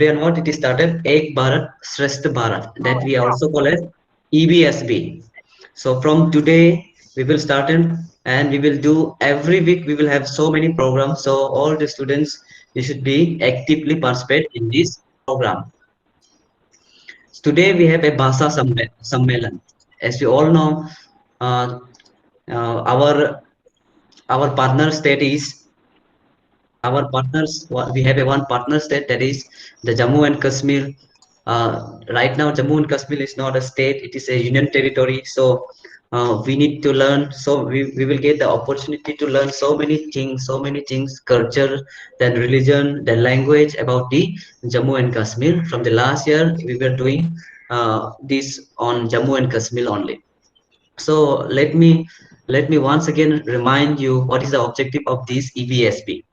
and what it is started, Ek Bharat Shrestha Bharat, that we also call as EBSB. So from today we will start and we will do every week. We will have so many programs. So all the students, you should be actively participate in this program. Today we have a Bhasa Sammelan. As we all know, uh, our partner state is our partners. We have a one partner state, that is the Jammu and Kashmir. Right now Jammu and Kashmir is not a state, it is a union territory. So we need to learn, so we will get the opportunity to learn so many things, culture, then religion, then language about the Jammu and Kashmir. From the last year we were doing this on Jammu and Kashmir only. So let me once again remind you what is the objective of this EBSB.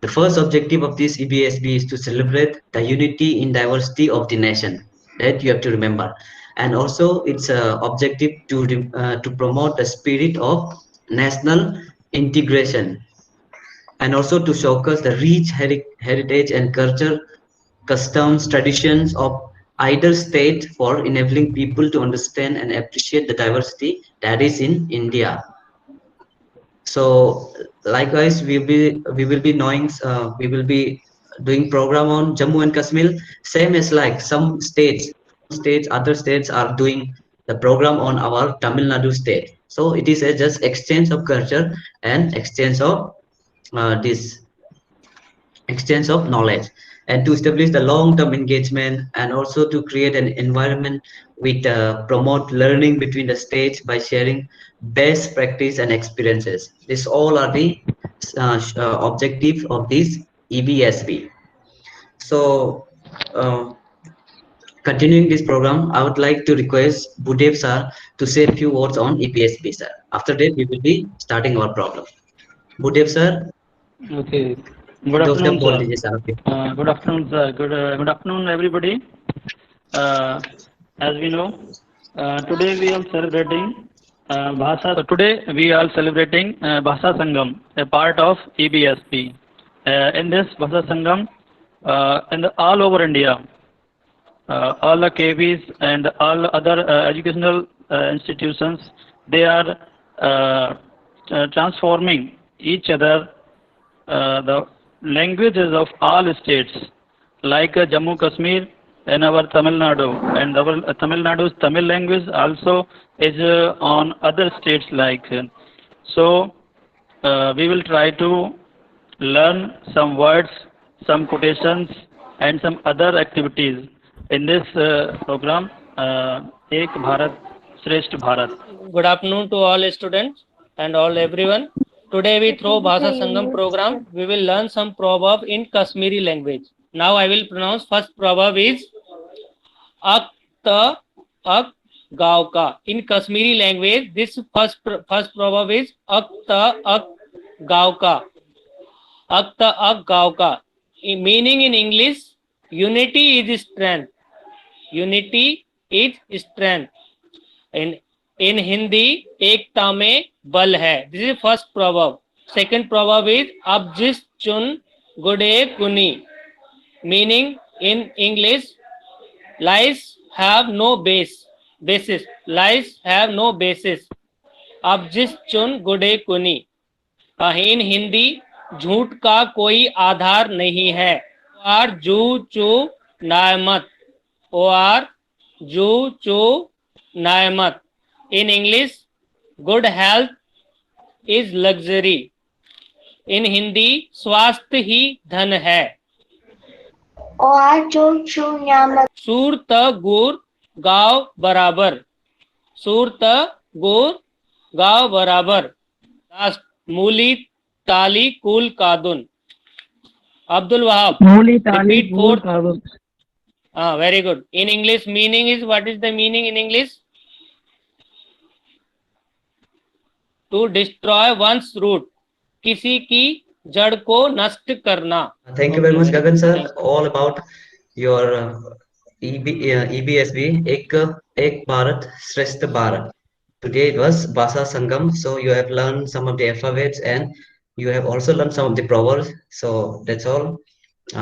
The first objective of this EBSB is to celebrate the unity in diversity of the nation. That you have to remember, and also its objective to promote the spirit of national integration, and also to showcase the rich heritage and culture, customs, traditions of either state, for enabling people to understand and appreciate the diversity that is in India. So likewise, we will be knowing, we will be doing program on Jammu and Kashmir, same as like other states are doing the program on our Tamil Nadu state. So it is a just exchange of culture and this exchange of knowledge, and to establish the long-term engagement, and also to create an environment with promote learning between the states by sharing best practice and experiences. These all are the objectives of this EBSB. So uh, continuing this program, I would like to request Budev sir to say a few words on EBSB, sir. After that we will be starting our program. Budev sir, Okay. Good दो afternoon, शब्द बोल sir. दीजिए sir आपके. Good afternoon, sir. Good afternoon, everybody. Uh, as we know, today we are celebrating Bhasa. So today we are celebrating Bhasa Sangam, a part of EBSP. In this Bhasa Sangam, all over India, all the KVs and all other educational institutions, they are transforming each other the languages of all states, like Jammu Kashmir and our Tamil Nadu, and our Tamil Nadu's Tamil language also is on other states like. So we will try to learn some words, some quotations, and some other activities in this program, Ek Bharat, Shrestha Bharat. Good afternoon to all students and all everyone. Today we through Bhasa Sangam program. We will learn some proverb in Kashmiri language. Now I will pronounce first proverb is Ak ta ak gav ka. In Kashmiri language, this first proverb is Ak ta ak gav ka. Ak ta ak gav ka. Meaning in English, unity is strength. Unity is strength. In Hindi, एकता में बल है. This is first proverb. Second proverb is अब जिस चुन गुडे कुनी. Meaning in English, lies have no basis. Lies have no basis. अब जिस चुन गुडे कुनी. In Hindi, झूठ का कोई आधार नहीं है. और जू चू नायमत. और जू चू नायमत. In English, good health is luxury. In Hindi, स्वास्थ्य ही धन है. और जो चुनामत सूरत गुर गांव बराबर. सूरत गुर गांव बराबर. Last, मूली ताली कुल कादुन. Abdul Wahab. Muli Tali Repeat fourth. Kavun. Very good. In English, meaning is, what is the meaning in English? To destroy one's root. किसी की जड़ को नष्ट करना. Thank you very much, Gagan sir. All about your EBSB, Ek Bharat Shrestha Bharat. Today it was Bhasa Sangam, so you have learned some of the alphabets and you have also learned some of the proverbs. So that's all.